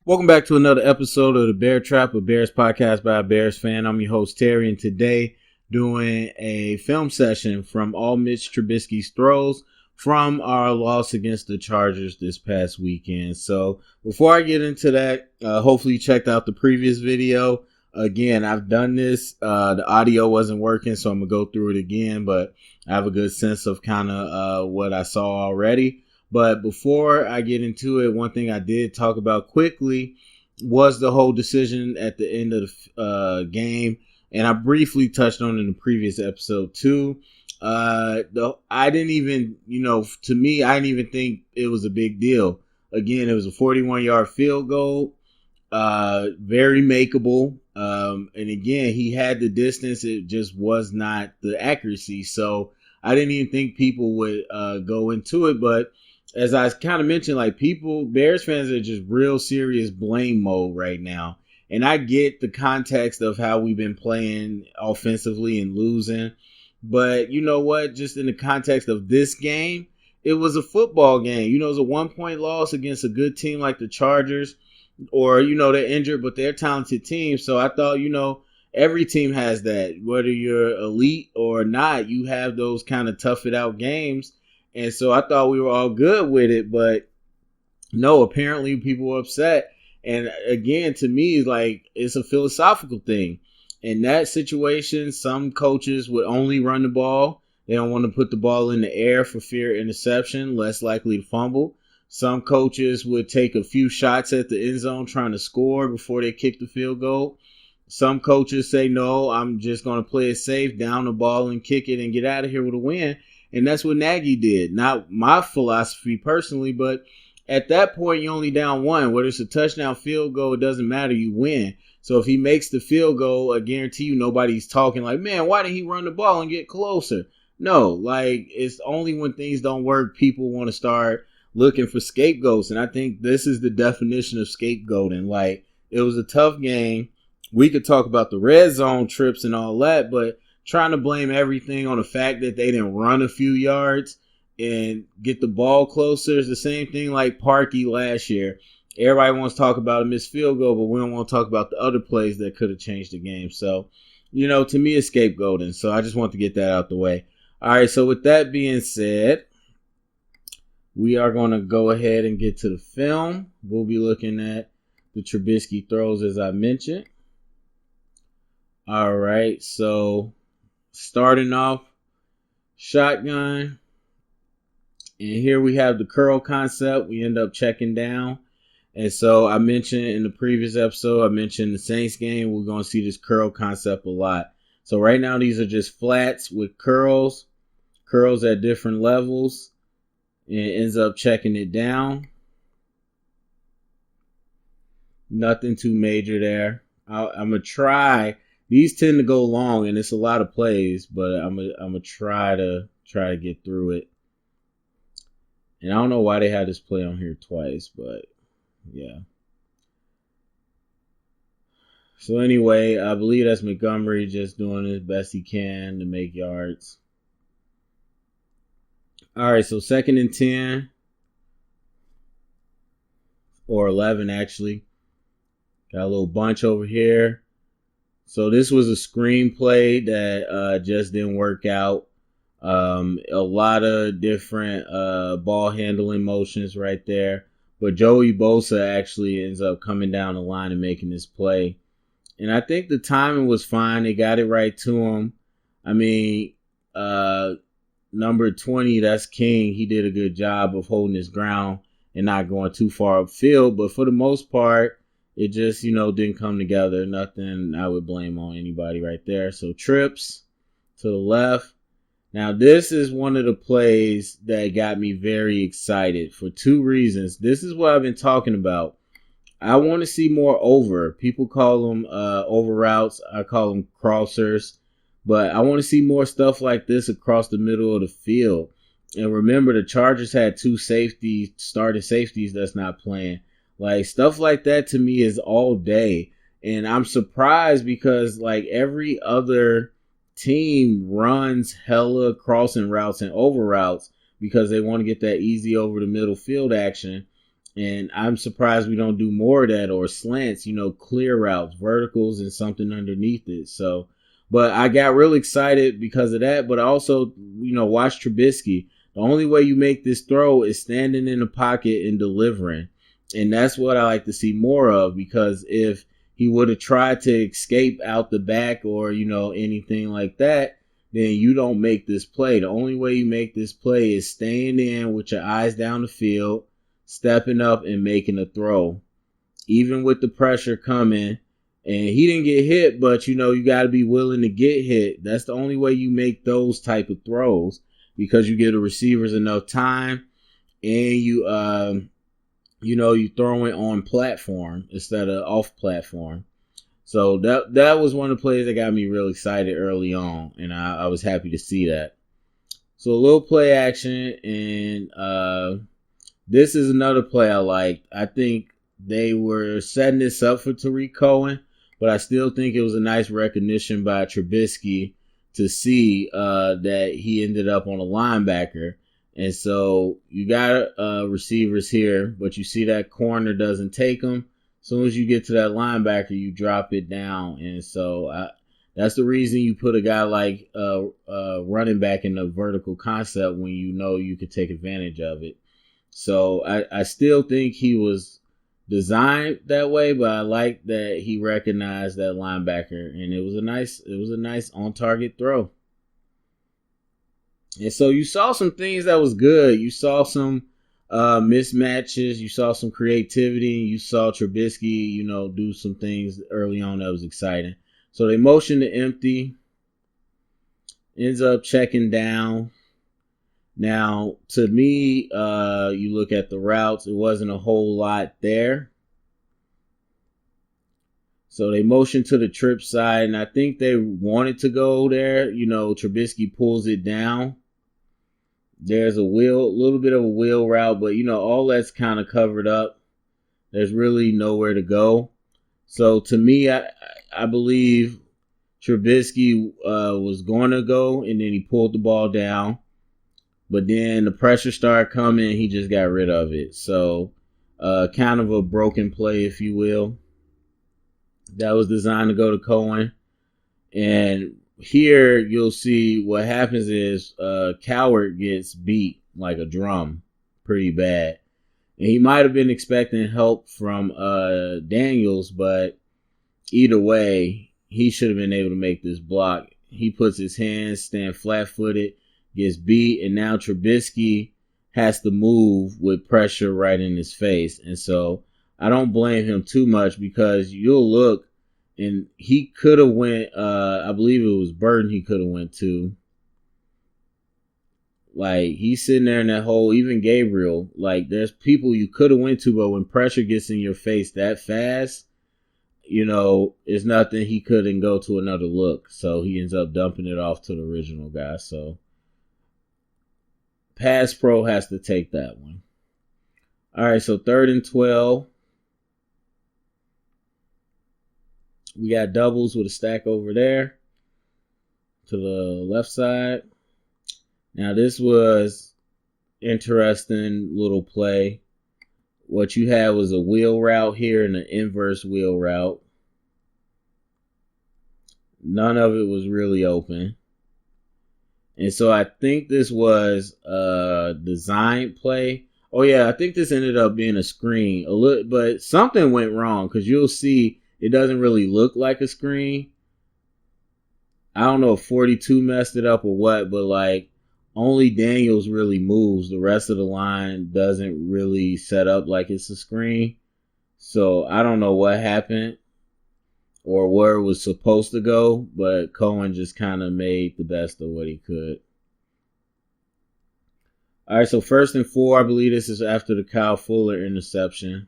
Welcome back to another episode of the Bear Trap, a Bears podcast by a Bears fan. I'm your host, Terry, and today doing a film session from all Mitch Trubisky's throws from our loss against the Chargers this past weekend. So before I get into that, hopefully you checked out the previous video. Again, I've done this. The audio wasn't working, so I'm going to go through it again, but I have a good sense of kind of what I saw already. But before I get into it, one thing I did talk about quickly was the whole decision at the end of the game. And I briefly touched on it in the previous episode too. I didn't even, to me, I didn't even think it was a big deal. Again, it was a 41-yard field goal, very makeable. And again, he had the distance. It just was not the accuracy. So I didn't even think people would go into it. But as I kind of mentioned, like Bears fans are just real serious blame mode right now. And I get the context of how we've been playing offensively and losing. But you know what? Just in the context of this game, it was a football game. It was a 1-point loss against a good team like the Chargers. Or, they're injured, but they're a talented team. So I thought, every team has that. Whether you're elite or not, you have those kind of tough it out games. And so I thought we were all good with it, but no, apparently people were upset. And again, to me, it's a philosophical thing. In that situation, some coaches would only run the ball. They don't want to put the ball in the air for fear of interception, less likely to fumble. Some coaches would take a few shots at the end zone trying to score before they kick the field goal. Some coaches say, no, I'm just going to play it safe, down the ball and kick it and get out of here with a win. And that's what Nagy did. Not my philosophy personally, but at that point, you're only down one. Whether it's a touchdown, field goal, it doesn't matter. You win. So if he makes the field goal, I guarantee you nobody's talking like, man, why didn't he run the ball and get closer? No, it's only when things don't work, people want to start looking for scapegoats. And I think this is the definition of scapegoating. It was a tough game. We could talk about the red zone trips and all that, but trying to blame everything on the fact that they didn't run a few yards and get the ball closer is the same thing like Parkey last year. Everybody wants to talk about a missed field goal, but we don't want to talk about the other plays that could have changed the game. So, to me, it's scapegoating. So I just want to get that out the way. All right, so with that being said, we are going to go ahead and get to the film. We'll be looking at the Trubisky throws as I mentioned. All right, so starting off, shotgun. And here we have the curl concept. We end up checking down. And so I mentioned in the previous episode, I mentioned the Saints game, we're going to see this curl concept a lot. So right now, these are just flats with curls at different levels. And it ends up checking it down. Nothing too major there. I'm going to try. These tend to go long, and it's a lot of plays, but I'm gonna try to get through it. And I don't know why they had this play on here twice, but yeah. So anyway, I believe that's Montgomery just doing his best he can to make yards. All right, so 2nd and 10. Or 11, actually. Got a little bunch over here. So this was a screenplay that just didn't work out. A lot of different ball handling motions right there. But Joey Bosa actually ends up coming down the line and making this play. And I think the timing was fine. They got it right to him. I mean, number 20, that's King. He did a good job of holding his ground and not going too far upfield. But for the most part, it just, didn't come together. Nothing I would blame on anybody right there. So trips to the left. Now, this is one of the plays that got me very excited for two reasons. This is what I've been talking about. I want to see more over. People call them over routes. I call them crossers. But I want to see more stuff like this across the middle of the field. And remember, the Chargers had two starting safeties that's not playing. Stuff like that to me is all day. And I'm surprised because every other team runs hella crossing routes and over routes because they want to get that easy over the middle field action. And I'm surprised we don't do more of that, or slants, clear routes, verticals, and something underneath it. So, but I got real excited because of that. But also, watch Trubisky. The only way you make this throw is standing in the pocket and delivering. And that's what I like to see more of, because if he would have tried to escape out the back or, anything like that, then you don't make this play. The only way you make this play is staying in with your eyes down the field, stepping up and making a throw, even with the pressure coming. And he didn't get hit, but you got to be willing to get hit. That's the only way you make those type of throws, because you give the receivers enough time, and you throw it on platform instead of off platform. So that was one of the plays that got me real excited early on, and I was happy to see that. So a little play action, and this is another play I liked. I think they were setting this up for Tariq Cohen, but I still think it was a nice recognition by Trubisky to see that he ended up on a linebacker. And so you got receivers here, but you see that corner doesn't take them. As soon as you get to that linebacker, you drop it down. And so that's the reason you put a guy like running back in the vertical concept, when you could take advantage of it. So I still think he was designed that way, but I like that he recognized that linebacker, and it was a nice on target throw. And so you saw some things that was good. You saw some mismatches. You saw some creativity. You saw Trubisky, do some things early on that was exciting. So they motion to empty. Ends up checking down. Now, to me, you look at the routes, it wasn't a whole lot there. So they motioned to the trip side, and I think they wanted to go there. Trubisky pulls it down. There's a little bit of a wheel route, but, all that's kind of covered up. There's really nowhere to go. So to me, I believe Trubisky was going to go, and then he pulled the ball down. But then the pressure started coming, and he just got rid of it. So kind of a broken play, if you will. That was designed to go to Cohen. And here you'll see what happens is Coward gets beat like a drum pretty bad. And he might have been expecting help from Daniels, but either way, he should have been able to make this block. He puts his hands, stand flat-footed, gets beat, and now Trubisky has to move with pressure right in his face. And so I don't blame him too much, because you'll look, and he could have went, I believe it was Burton he could have went to. Like, he's sitting there in that hole, even Gabriel. Like, there's people you could have went to, but when pressure gets in your face that fast, it's nothing. He couldn't go to another look. So he ends up dumping it off to the original guy. So pass pro has to take that one. All right, so 3rd and 12. We got doubles with a stack over there to the left side. Now, this was interesting little play. What you had was a wheel route here and an inverse wheel route. None of it was really open. And so I think this was a design play. Oh, yeah, I think this ended up being a screen. But something went wrong, because you'll see it doesn't really look like a screen. I don't know if 42 messed it up or what, but like only Daniels really moves. The rest of the line doesn't really set up like it's a screen. So I don't know what happened or where it was supposed to go, but Cohen just kind of made the best of what he could. All right, so 1st and 4, I believe this is after the Kyle Fuller interception.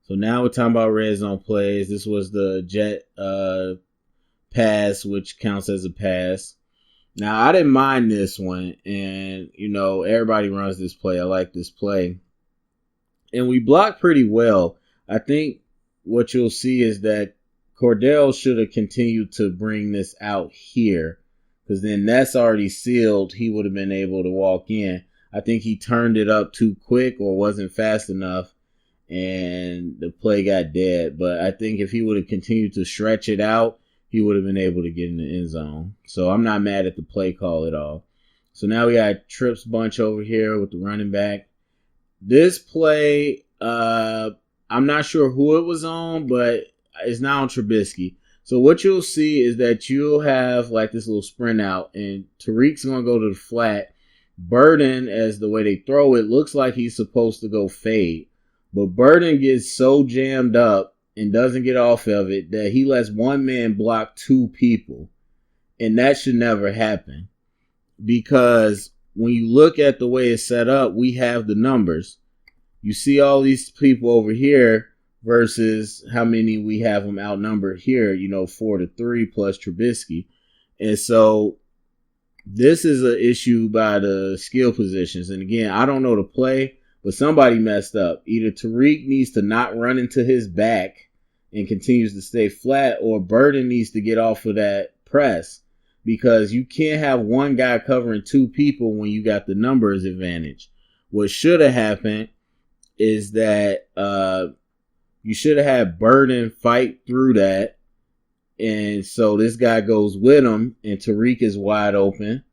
So now we're talking about red zone plays. This was the jet pass, which counts as a pass. Now, I didn't mind this one, and, everybody runs this play. I like this play. And we blocked pretty well. I think what you'll see is that Cordell should have continued to bring this out here, because then that's already sealed. He would have been able to walk in. I think he turned it up too quick or wasn't fast enough, and the play got dead. But I think if he would have continued to stretch it out, he would have been able to get in the end zone. So I'm not mad at the play call at all. So now we got Trips bunch over here with the running back. This play, I'm not sure who it was on, but it's not on Trubisky. So what you'll see is that you'll have like this little sprint out, and Tariq's going to go to the flat. Burden, as the way they throw it, looks like he's supposed to go fade. But Burden gets so jammed up and doesn't get off of it that he lets one man block two people. And that should never happen. Because when you look at the way it's set up, we have the numbers. You see all these people over here versus how many we have them outnumbered here, 4-3 plus Trubisky. And so this is an issue by the skill positions. And again, I don't know the play, but somebody messed up. Either Tariq needs to not run into his back and continues to stay flat, or Burden needs to get off of that press, because you can't have one guy covering two people when you got the numbers advantage. What should have happened is that you should have had Burden fight through that. And so this guy goes with him and Tariq is wide open.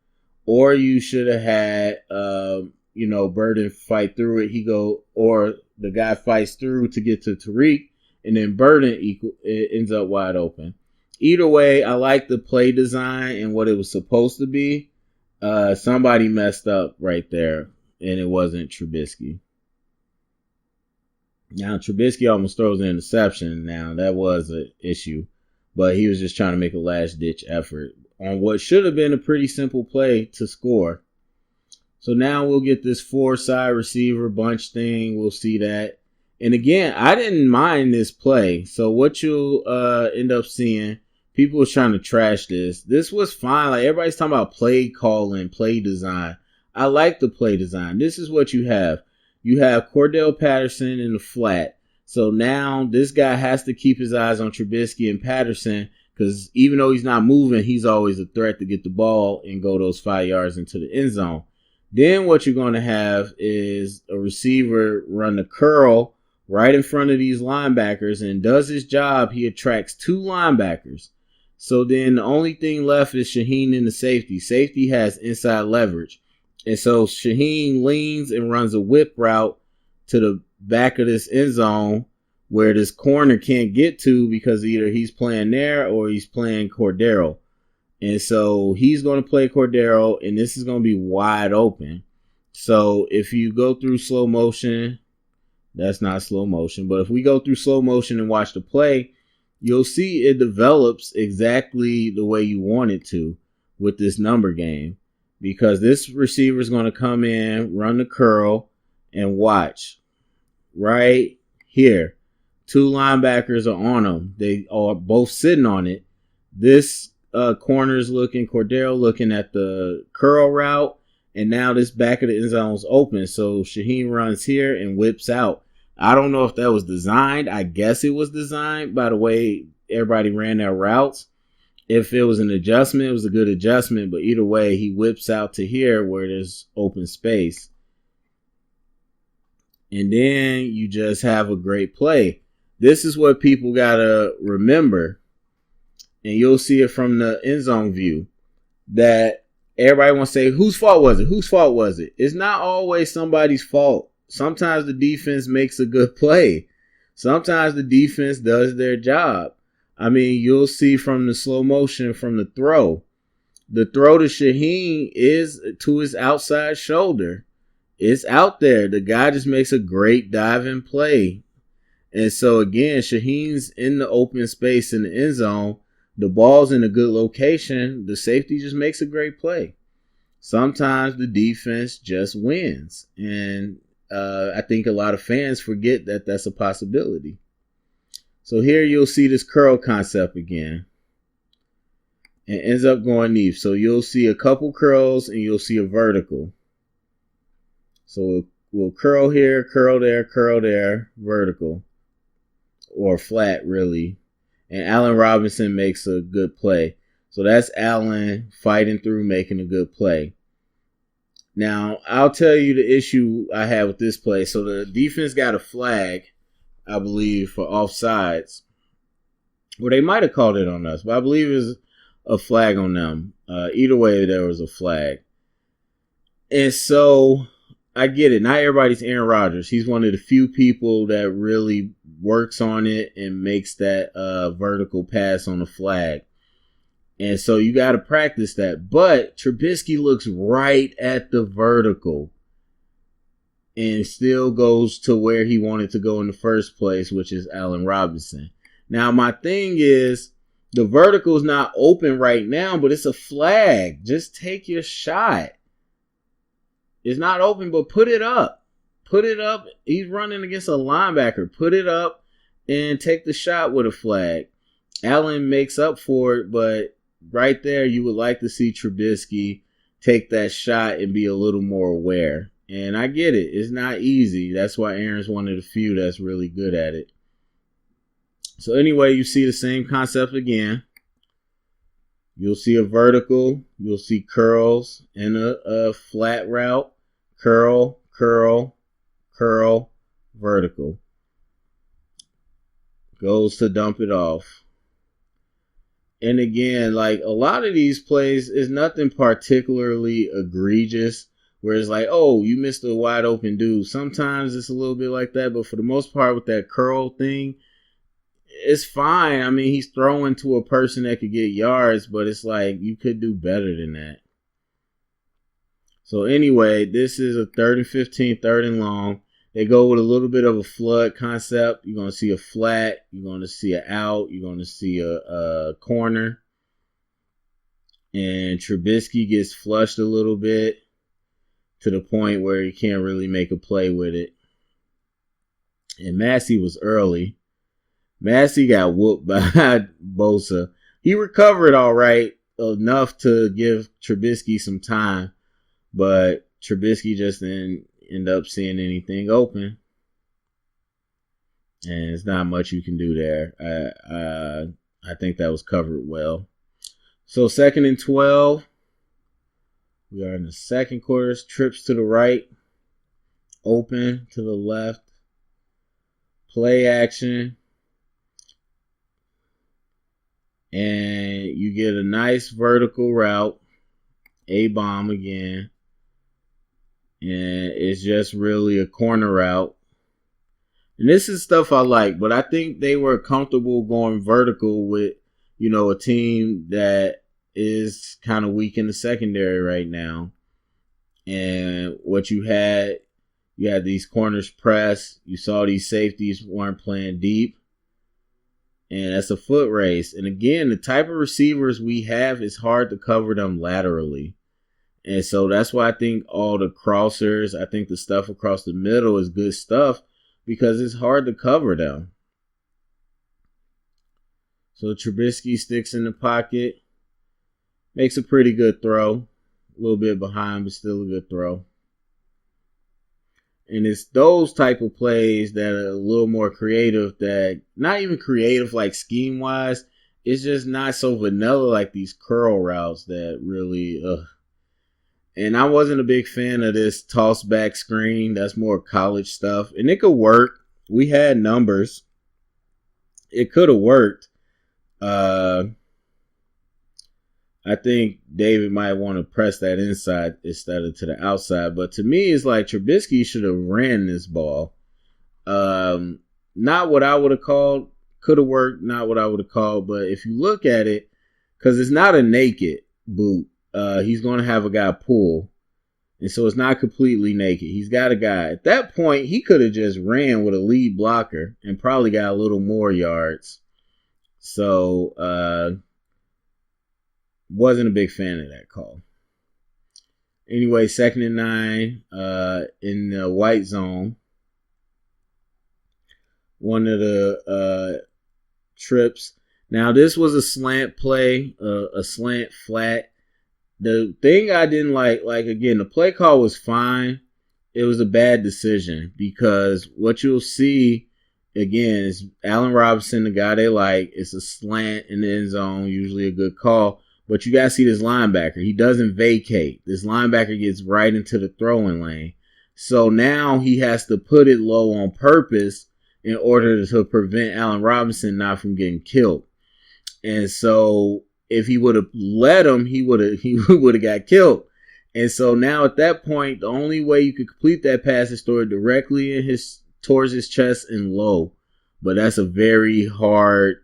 Or you should have had, Burden fight through it. Or the guy fights through to get to Tariq, and then Burden ends up wide open. Either way, I like the play design and what it was supposed to be. Somebody messed up right there, and it wasn't Trubisky. Now, Trubisky almost throws an interception. Now, that was an issue, but he was just trying to make a last-ditch effort on what should have been a pretty simple play to score. So now we'll get this 4-side receiver bunch thing. We'll see that. And again, I didn't mind this play. So what you'll end up seeing, people was trying to trash this. This was fine. Like, everybody's talking about play calling, play design. I like the play design. This is what you have. You have Cordell Patterson in the flat. So now this guy has to keep his eyes on Trubisky and Patterson, because even though he's not moving, he's always a threat to get the ball and go those 5 yards into the end zone. Then what you're going to have is a receiver run the curl right in front of these linebackers and does his job. He attracts two linebackers. So then the only thing left is Shaheen in the safety. Safety has inside leverage. And so Shaheen leans and runs a whip route to the back of this end zone where this corner can't get to, because either he's playing there or he's playing Cordero. And so he's going to play Cordero, and this is going to be wide open. So if you go through slow motion, that's not slow motion, but if we go through slow motion and watch the play, you'll see it develops exactly the way you want it to with this number game. Because this receiver is going to come in, run the curl, and watch. Right here. Two linebackers are on him. They are both sitting on it. This corner's looking, Cordero looking at the curl route, and now this back of the end zone is open. So Shaheen runs here and whips out. I don't know if that was designed. I guess it was designed by the way everybody ran their routes. If it was an adjustment, it was a good adjustment. But either way, he whips out to here where there's open space. And then you just have a great play. This is what people got to remember. And you'll see it from the end zone view. That everybody wants to say, whose fault was it? Whose fault was it? It's not always somebody's fault. Sometimes the defense makes a good play. Sometimes the defense does their job. I mean, you'll see from the slow motion from the throw. The throw to Shaheen is to his outside shoulder. It's out there. The guy just makes a great diving play. And so, again, Shaheen's in the open space in the end zone. The ball's in a good location. The safety just makes a great play. Sometimes the defense just wins. And I think a lot of fans forget that that's a possibility. So here you'll see this curl concept again. It ends up going deep. So you'll see a couple curls and you'll see a vertical. So we'll curl here, curl there, vertical. Or flat, really. And Allen Robinson makes a good play. So that's Allen fighting through, making a good play. Now, I'll tell you the issue I had with this play. So the defense got a flag, I believe, for offsides. Well, they might have called it on us, but I believe it was a flag on them. Either way, there was a flag. And so I get it. Not everybody's Aaron Rodgers. He's one of the few people that really works on it and makes that vertical pass on the flag. And so you got to practice that. But Trubisky looks right at the vertical and still goes to where he wanted to go in the first place, which is Allen Robinson. Now, my thing is, the vertical is not open right now, but it's a flag. Just take your shot. It's not open, but put it up. Put it up. He's running against a linebacker. Put it up and take the shot with a flag. Allen makes up for it, but right there, you would like to see Trubisky take that shot and be a little more aware. And I get it. It's not easy. That's why Aaron's one of the few that's really good at it. So anyway, you see the same concept again. You'll see a vertical. You'll see curls and a flat route. Curl, curl, curl, vertical. Goes to dump it off. And again, like a lot of these plays is nothing particularly egregious where it's like, oh, you missed a wide open dude. Sometimes it's a little bit like that, but for the most part with that curl thing, it's fine. I mean, he's throwing to a person that could get yards, but it's like you could do better than that. So anyway, this is a 3rd and 15, 3rd and long. They go with a little bit of a flood concept. You're going to see a flat. You're going to see an out. You're going to see a corner. And Trubisky gets flushed a little bit to the point where he can't really make a play with it. And Massey was early. Massey got whooped by Bosa. He recovered all right, enough to give Trubisky some time. But Trubisky just didn't end up seeing anything open. And it's not much you can do there. I think that was covered well. So 2nd and 12. We are in the second quarter. Trips to the right. Open to the left. Play action. And you get a nice vertical route. A-bomb again. And it's just really a corner route. And this is stuff I like, but I think they were comfortable going vertical with, a team that is kind of weak in the secondary right now. And what you had these corners press. You saw these safeties weren't playing deep. And that's a foot race. And again, the type of receivers we have, it's hard to cover them laterally. And so that's why I think all the crossers, I think the stuff across the middle is good stuff because it's hard to cover them. So Trubisky sticks in the pocket, makes a pretty good throw. A little bit behind, but still a good throw. And it's those type of plays that are a little more creative, that not even creative like scheme-wise. It's just not so vanilla like these curl routes that really... And I wasn't a big fan of this toss back screen. That's more college stuff. And it could work. We had numbers. It could have worked. I think David might want to press that inside instead of to the outside. But to me, it's like Trubisky should have ran this ball. Not what I would have called. Could have worked. Not what I would have called. But if you look at it, because it's not a naked boot. He's going to have a guy pull. And so it's not completely naked. He's got a guy. At that point, he could have just ran with a lead blocker and probably got a little more yards. So, wasn't a big fan of that call. Anyway, 2nd and 9 in the white zone. One of the trips. Now, this was a slant play, a slant flat. The thing I didn't like again, the play call was fine. It was a bad decision because what you'll see, again, is Allen Robinson, the guy they like. It's a slant in the end zone, usually a good call. But you got to see this linebacker. He doesn't vacate. This linebacker gets right into the throwing lane. So now he has to put it low on purpose in order to prevent Allen Robinson not from getting killed. And so if he would have let him, he would have got killed. And so now at that point, the only way you could complete that pass is throw it directly in towards his chest and low. But that's a very hard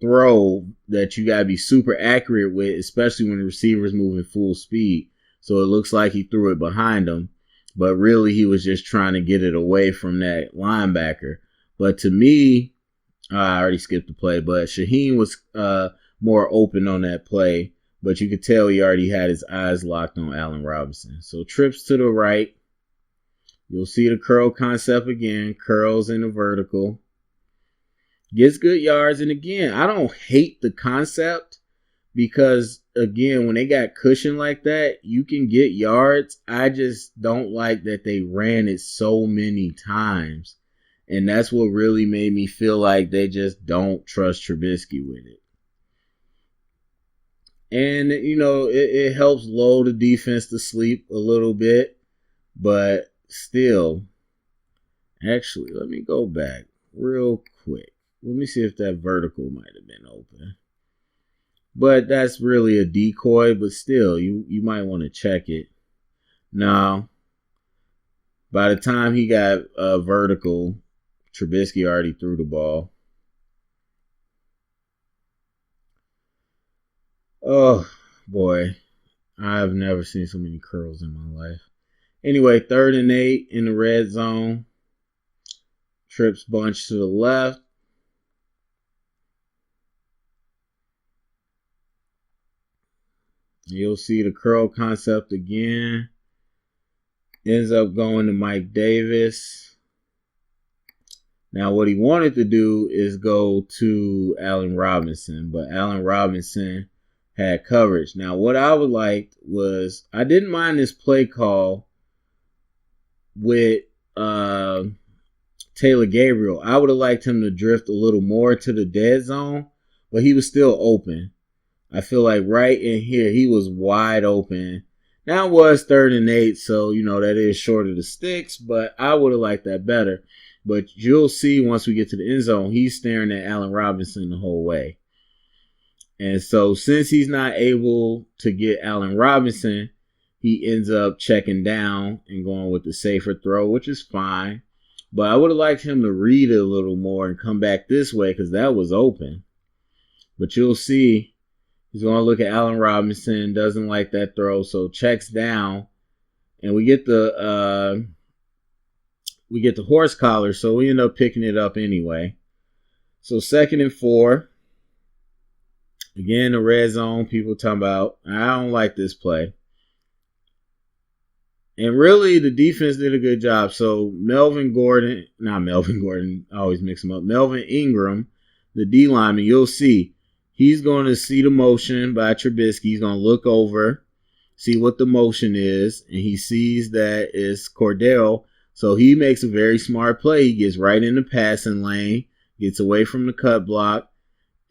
throw that you got to be super accurate with, especially when the receiver's moving full speed. So it looks like he threw it behind him, but really he was just trying to get it away from that linebacker. But to me, I already skipped the play, but Shaheen was more open on that play, but you could tell he already had his eyes locked on Allen Robinson. So trips to the right. You'll see the curl concept again, curls in the vertical. Gets good yards. And again, I don't hate the concept because, again, when they got cushion like that, you can get yards. I just don't like that they ran it so many times. And that's what really made me feel like they just don't trust Trubisky with it. And, it helps lull the defense to sleep a little bit. But still, actually, let me go back real quick. Let me see if that vertical might have been open. But that's really a decoy, but still, you might want to check it. Now, by the time he got vertical, Trubisky already threw the ball. Oh, boy. I've never seen so many curls in my life. Anyway, 3rd and 8 in the red zone. Trips bunch to the left. You'll see the curl concept again. Ends up going to Mike Davis. Now, what he wanted to do is go to Allen Robinson, but Allen Robinson had coverage. Now, what I would like was, I didn't mind this play call with Taylor Gabriel. I would have liked him to drift a little more to the dead zone, but he was still open. I feel like right in here, he was wide open. Now it was 3rd and 8, so, that is short of the sticks, but I would have liked that better. But you'll see once we get to the end zone, he's staring at Allen Robinson the whole way. And so since he's not able to get Allen Robinson, he ends up checking down and going with the safer throw, which is fine. But I would have liked him to read it a little more and come back this way because that was open. But you'll see he's going to look at Allen Robinson, doesn't like that throw, so checks down. And we get the horse collar, so we end up picking it up anyway. So 2nd and 4. Again, the red zone, people talking about, I don't like this play. And really, the defense did a good job. So Melvin Ingram, the D lineman, you'll see, he's going to see the motion by Trubisky. He's going to look over, see what the motion is, and he sees that it's Cordell. So he makes a very smart play. He gets right in the passing lane, gets away from the cut block,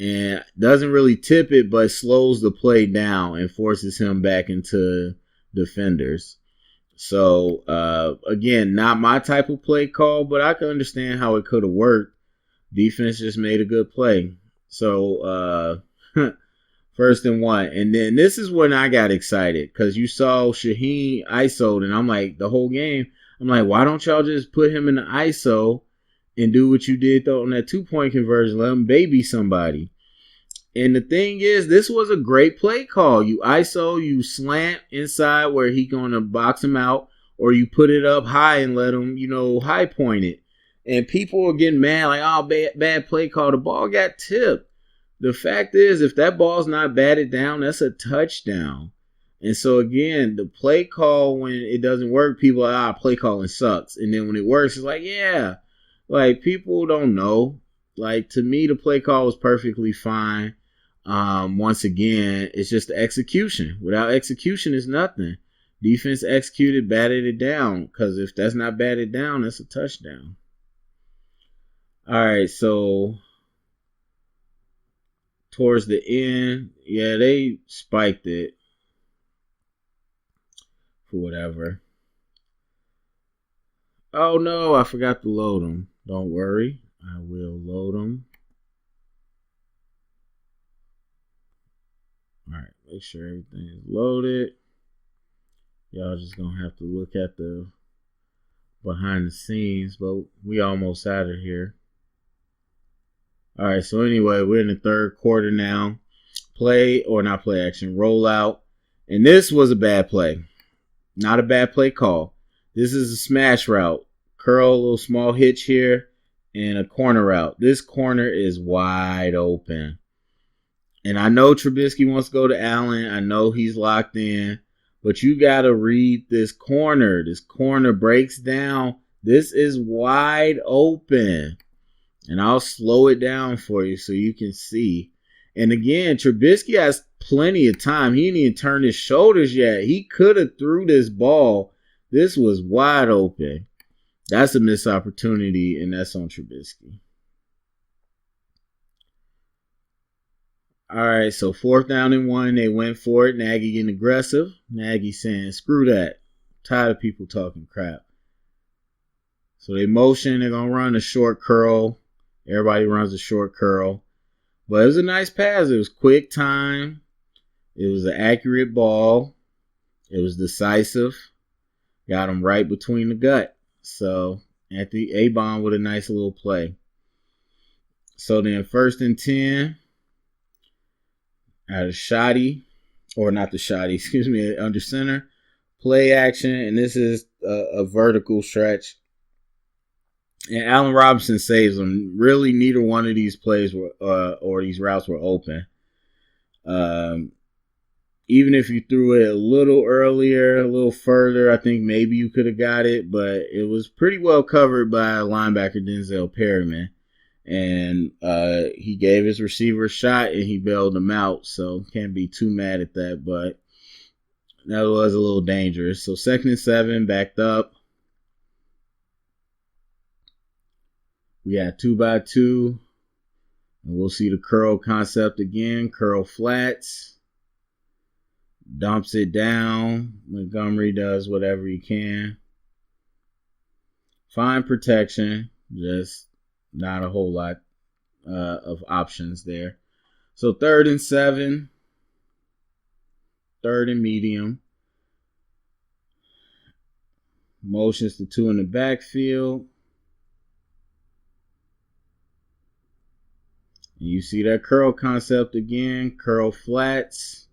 and doesn't really tip it, but slows the play down and forces him back into defenders. So, again, not my type of play call, but I can understand how it could have worked. Defense just made a good play. So, 1st and 1. And then this is when I got excited because you saw Shaheen ISO'd, and I'm like, the whole game, I'm like, why don't y'all just put him in the ISO and do what you did on that 2-point conversion? Let him baby somebody. And the thing is, this was a great play call. You ISO, you slant inside where he going to box him out, or you put it up high and let him, high point it. And people are getting mad like, oh, bad play call. The ball got tipped. The fact is, if that ball's not batted down, that's a touchdown. And so, again, the play call, when it doesn't work, people are play calling sucks. And then when it works, it's like, yeah. Like, people don't know. Like, to me, the play call was perfectly fine. Once again, it's just the execution. Without execution, it's nothing. Defense executed, batted it down. Because if that's not batted down, that's a touchdown. All right, so towards the end, yeah, they spiked it for whatever. Oh no, I forgot to load them. Don't worry, I will load them. All right, make sure everything is loaded. Y'all just gonna have to look at the behind the scenes, but we almost out of here. All right, so anyway, we're in the third quarter now. Play or not play action, rollout. And this was a bad play. Not a bad play call. This is a smash route. Curl, a little small hitch here, and a corner route. This corner is wide open. And I know Trubisky wants to go to Allen. I know he's locked in. But you got to read this corner. This corner breaks down. This is wide open. And I'll slow it down for you so you can see. And again, Trubisky has plenty of time. He didn't even turn his shoulders yet. He could have threw this ball. This was wide open. That's a missed opportunity, and that's on Trubisky. All right, so 4th down and 1. They went for it. Nagy getting aggressive. Nagy saying, screw that. Tired of people talking crap. So they motion. They're going to run a short curl. Everybody runs a short curl. But it was a nice pass. It was quick time. It was an accurate ball. It was decisive. Got him right between the gut. So Anthony A-Bomb with a nice little play. So then 1st and 10. Out of shoddy. Or not the shoddy, excuse me, under center. Play action. And this is a vertical stretch. And Allen Robinson saves them. Really, neither one of these plays were, or these routes were open. Even if you threw it a little earlier, a little further, I think maybe you could have got it. But it was pretty well covered by linebacker Denzel Perryman. And he gave his receiver a shot, and he bailed him out. So can't be too mad at that. But that was a little dangerous. So 2nd and 7, backed up. We got 2x2. And we'll see the curl concept again. Curl flats. Dumps it down. Montgomery does whatever he can. Fine protection. Just not a whole lot of options there. So 3rd and 7. 3rd and medium. Motions to 2 in the backfield. And you see that curl concept again. Curl flats.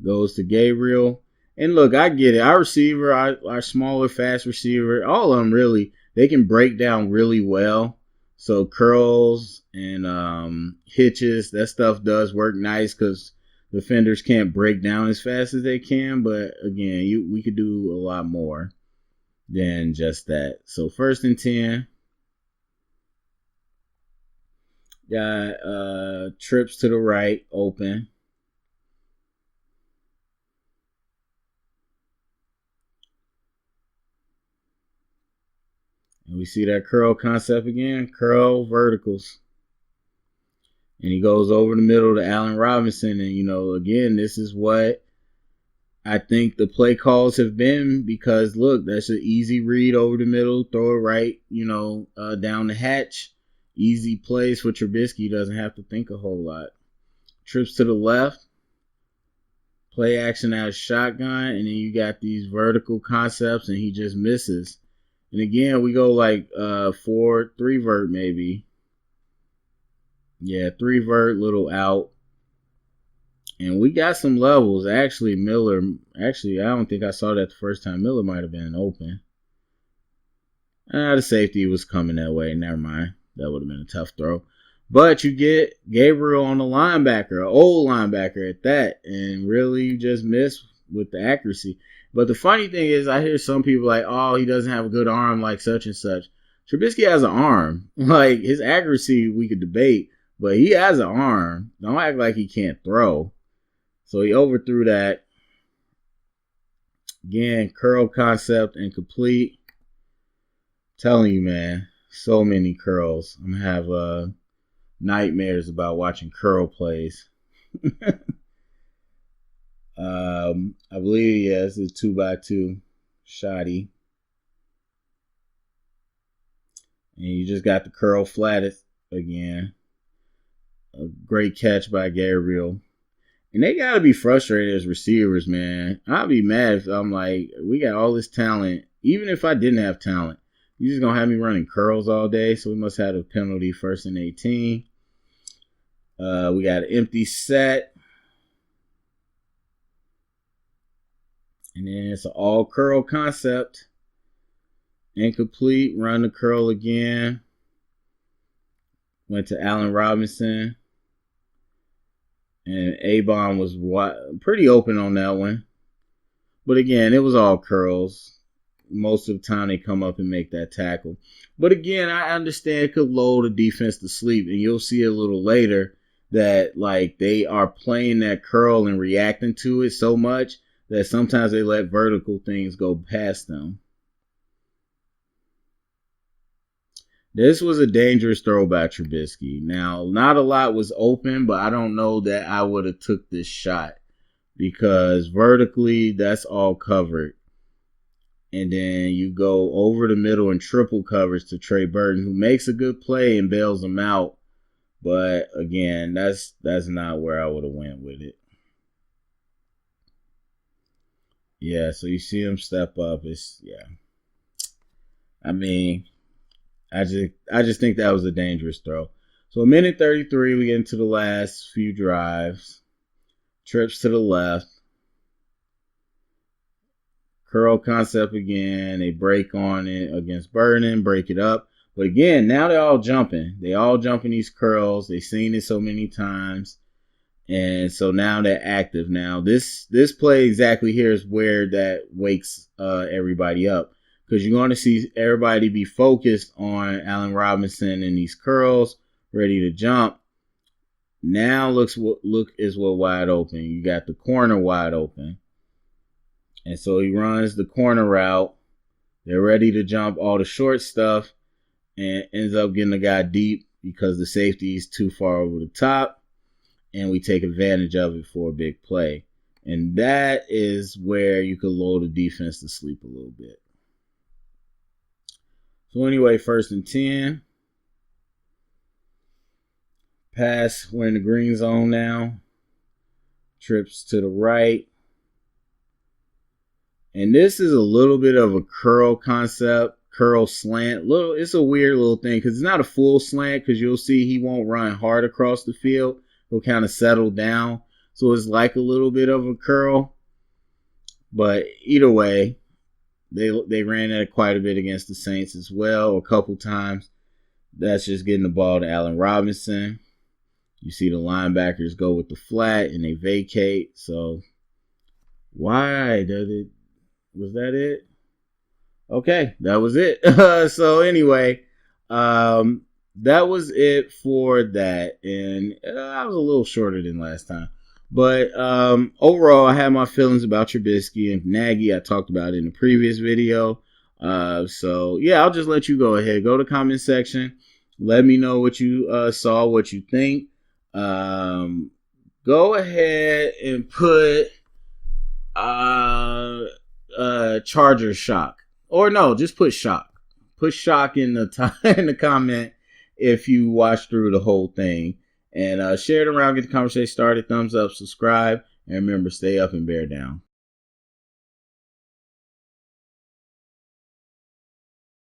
Goes to Gabriel. And look, I get it. Our receiver, our smaller, fast receiver, all of them really, they can break down really well. So curls and hitches, that stuff does work nice because defenders can't break down as fast as they can. But again, we could do a lot more than just that. So 1st and 10. Got trips to the right, open. And we see that curl concept again. Curl verticals. And he goes over the middle to Allen Robinson. And, again, this is what I think the play calls have been. Because, look, that's an easy read over the middle. Throw it right, down the hatch. Easy plays for Trubisky. Doesn't have to think a whole lot. Trips to the left. Play action out of shotgun. And then you got these vertical concepts. And he just misses. And again, we go like 3 vert maybe. Yeah, 3 vert, little out. And we got some levels. Actually, I don't think I saw that the first time. Miller might have been open. The safety was coming that way. Never mind. That would have been a tough throw. But you get Gabriel on the linebacker, an old linebacker at that. And really just miss with the accuracy. But the funny thing is, I hear some people like, oh, he doesn't have a good arm like such and such. Trubisky has an arm. Like, his accuracy, we could debate. But he has an arm. Don't act like he can't throw. So he overthrew that. Again, curl concept incomplete. Telling you, man, so many curls. I'm going to have nightmares about watching curl plays. I believe, yeah, it's a 2x2 shotty. And you just got the curl flat again. A great catch by Gabriel. And they got to be frustrated as receivers, man. I'd be mad if I'm like, we got all this talent. Even if I didn't have talent, you just going to have me running curls all day. So we must have a penalty 1st and 18. We got an empty set. And then it's an all curl concept. Incomplete. Run the curl again. Went to Allen Robinson. And A-Bomb was pretty open on that one. But again, it was all curls. Most of the time they come up and make that tackle. But again, I understand it could lull the defense to sleep. And you'll see a little later that like they are playing that curl and reacting to it so much that sometimes they let vertical things go past them. This was a dangerous throw by Trubisky. Now, not a lot was open, but I don't know that I would have took this shot because vertically, that's all covered. And then you go over the middle in triple coverage to Trey Burton, who makes a good play and bails him out. But again, that's not where I would have went with it. Yeah, so you see him step up. I mean, I just think that was a dangerous throw. So 1:33, we get into the last few drives. Trips to the left. Curl concept again. They break on it against Burden, break it up. But again, now they're all jumping. They all jumping these curls. They've seen it so many times. And so now they're active. Now this play exactly here is where that wakes everybody up. Because you're going to see everybody be focused on Allen Robinson and these curls, ready to jump. Now look is what wide open. You got the corner wide open. And so he runs the corner route. They're ready to jump all the short stuff and ends up getting the guy deep because the safety is too far over the top. And we take advantage of it for a big play. And that is where you could lull the defense to sleep a little bit. So anyway, 1st and 10. Pass, we're in the green zone now. Trips to the right. And this is a little bit of a curl concept, curl slant. It's a weird little thing because it's not a full slant because you'll see he won't run hard across the field. He'll kind of settle down. So it's like a little bit of a curl. But either way, they ran at it quite a bit against the Saints as well, a couple times. That's just getting the ball to Allen Robinson. You see the linebackers go with the flat and they vacate. So why did it? Was that it? Okay, that was it. So anyway, that was it for that. And I was a little shorter than last time. But overall, I had my feelings about Trubisky and Nagy. I talked about it in the previous video. So, yeah, I'll just let you go ahead. Go to the comment section. Let me know what you saw, what you think. Go ahead and put Charger shock. Or no, just put shock. Put shock in the comment if you watch through the whole thing. And share it around, get the conversation started. Thumbs up, subscribe, and remember, stay up and bear down.